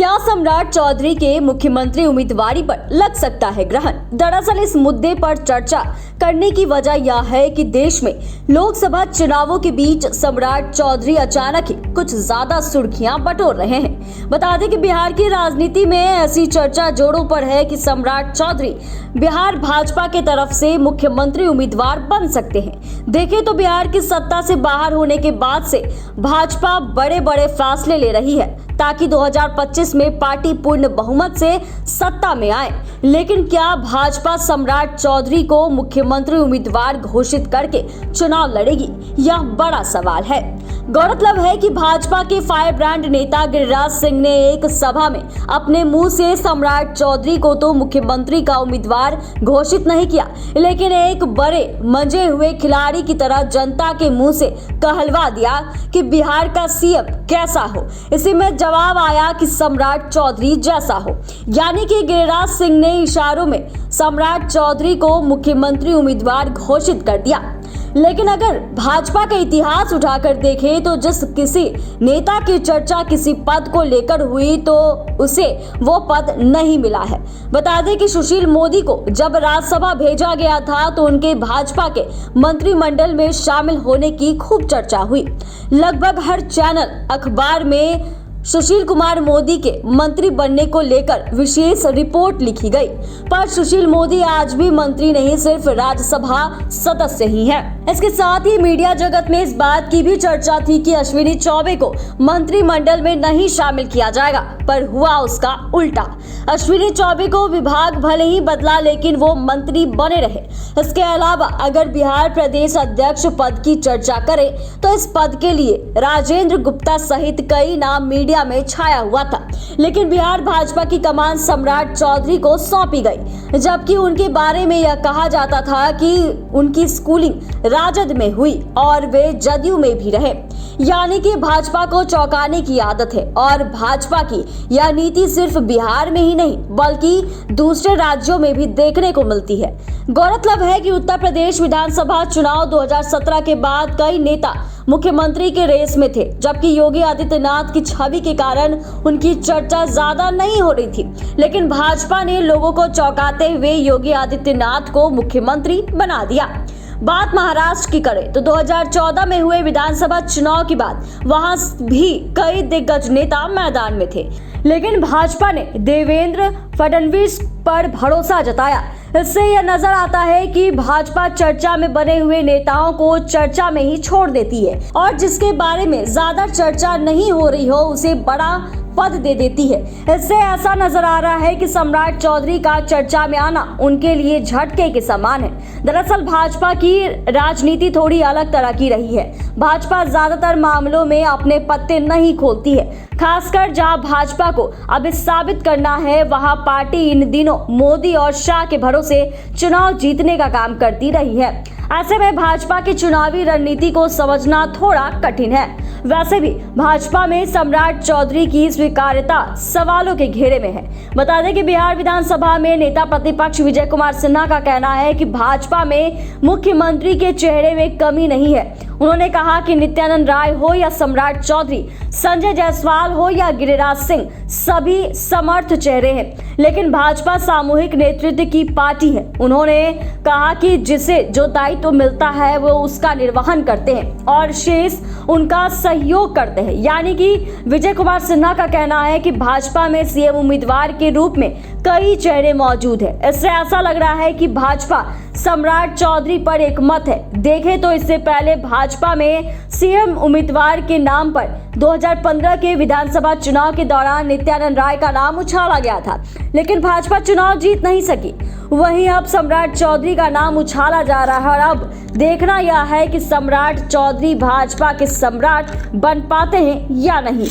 क्या सम्राट चौधरी के मुख्यमंत्री उम्मीदवारी पर लग सकता है ग्रहण? दरअसल इस मुद्दे पर चर्चा करने की वजह यह है कि देश में लोकसभा चुनावों के बीच सम्राट चौधरी अचानक ही कुछ ज्यादा सुर्खियां बटोर रहे हैं। बता दें कि बिहार की राजनीति में ऐसी चर्चा जोरों पर है कि सम्राट चौधरी बिहार भाजपा के तरफ से मुख्यमंत्री उम्मीदवार बन सकते हैं। देखें तो बिहार की सत्ता से बाहर होने के बाद से भाजपा बड़े बड़े फैसले ले रही है ताकि 2025 में पार्टी पूर्ण बहुमत से सत्ता में आए। लेकिन क्या भाजपा सम्राट चौधरी को मुख्यमंत्री उम्मीदवार घोषित करके चुनाव लड़ेगी? यह बड़ा सवाल है। गौरतलब है कि भाजपा के फायर ब्रांड नेता गिरिराज सिंह ने एक सभा में अपने मुंह से सम्राट चौधरी को तो मुख्यमंत्री का उम्मीदवार घोषित नहीं किया, लेकिन एक बड़े मंजे हुए खिलाड़ी की तरह जनता के मुंह से कहलवा दिया कि बिहार का सीएम कैसा हो। इसी में जवाब आया कि सम्राट चौधरी जैसा हो। यानी कि गिरिराज सिंह ने इशारों में सम्राट चौधरी को मुख्यमंत्री उम्मीदवार घोषित कर दिया। लेकिन अगर भाजपा का इतिहास उठाकर देखें तो जिस किसी नेता की चर्चा किसी पद को लेकर हुई तो उसे वो पद नहीं मिला है। बता दें कि सुशील मोदी को जब राज्यसभा भेजा गया था तो उनके भाजपा के मंत्रिमंडल में शामिल होने की खूब चर्चा हुई। लगभग हर चैनल अखबार में सुशील कुमार मोदी के मंत्री बनने को लेकर विशेष रिपोर्ट लिखी गई, पर सुशील मोदी आज भी मंत्री नहीं, सिर्फ राज्यसभा सदस्य ही हैं। इसके साथ ही मीडिया जगत में इस बात की भी चर्चा थी कि अश्विनी चौबे को मंत्रिमंडल में नहीं शामिल किया जाएगा, पर हुआ उसका उल्टा। अश्विनी चौबे को विभाग भले ही बदला लेकिन वो मंत्री बने रहे। इसके अलावा अगर बिहार प्रदेश अध्यक्ष पद की चर्चा करें तो इस पद के लिए राजेंद्र गुप्ता सहित कई नाम मीडिया में छाया हुआ था, लेकिन बिहार भाजपा की कमान सम्राट चौधरी को सौंपी गई, जबकि उनके बारे में यह कहा जाता था कि उनकी स्कूलिंग राजद में हुई और वे जदयू में भी रहे। यानी कि भाजपा को चौंकाने की आदत है और भाजपा की यह नीति सिर्फ बिहार में ही नहीं बल्कि दूसरे राज्यों में भी देखने को मिलती है। गौरतलब है कि उत्तर प्रदेश विधानसभा चुनाव 2017 के बाद कई नेता मुख्यमंत्री के रेस में थे, जबकि योगी आदित्यनाथ की छवि के कारण उनकी चर्चा ज्यादा नहीं हो रही थी। लेकिन भाजपा ने लोगों को चौंकाते हुए योगी आदित्यनाथ को मुख्यमंत्री बना दिया। बात महाराष्ट्र की करें तो 2014 में हुए विधानसभा चुनाव के बाद वहां भी कई दिग्गज नेता मैदान में थे, लेकिन भाजपा ने देवेंद्र फडणवीस पर भरोसा जताया। इससे यह नजर आता है कि भाजपा चर्चा में बने हुए नेताओं को चर्चा में ही छोड़ देती है और जिसके बारे में ज्यादा चर्चा नहीं हो रही हो उसे बड़ा पद दे देती है। इससे ऐसा नजर आ रहा है कि सम्राट चौधरी का चर्चा में आना उनके लिए झटके के समान है। दरअसल भाजपा की राजनीति थोड़ी अलग तरह की रही है। भाजपा ज्यादातर मामलों में अपने पत्ते नहीं खोलती है, खासकर जहां भाजपा को अब साबित करना है वहां पार्टी इन दिनों मोदी और शाह के भरोसे चुनाव जीतने का काम करती रही है। ऐसे में भाजपा की चुनावी रणनीति को समझना थोड़ा कठिन है। वैसे भी भाजपा में सम्राट चौधरी की स्वीकार्यता सवालों के घेरे में है। बता दें कि बिहार विधानसभा में नेता प्रतिपक्ष विजय कुमार सिन्हा का कहना है कि भाजपा में मुख्यमंत्री के चेहरे में कमी नहीं है। उन्होंने कहा कि नित्यानंद राय हो या सम्राट चौधरी, संजय जायसवाल हो या गिरिराज सिंह, सभी समर्थ चेहरे हैं, लेकिन भाजपा सामूहिक नेतृत्व की पार्टी है। उन्होंने कहा कि जिसे जो दायित्व मिलता है वो उसका निर्वहन करते हैं और शेष उनका सहयोग करते हैं। यानी कि विजय कुमार सिन्हा का कहना है कि भाजपा में सीएम उम्मीदवार के रूप में कई चेहरे मौजूद हैं। इससे ऐसा लग रहा है कि भाजपा सम्राट चौधरी पर एक मत है। देखें तो इससे पहले भाजपा में सीएम उम्मीदवार के नाम पर 2015 के विधानसभा चुनाव के दौरान नित्यानंद राय का नाम उछाला गया था, लेकिन भाजपा चुनाव जीत नहीं सकी। वहीं अब सम्राट चौधरी का नाम उछाला जा रहा है और अब देखना यह है कि सम्राट चौधरी भाजपा के सम्राट बन पाते हैं या नहीं।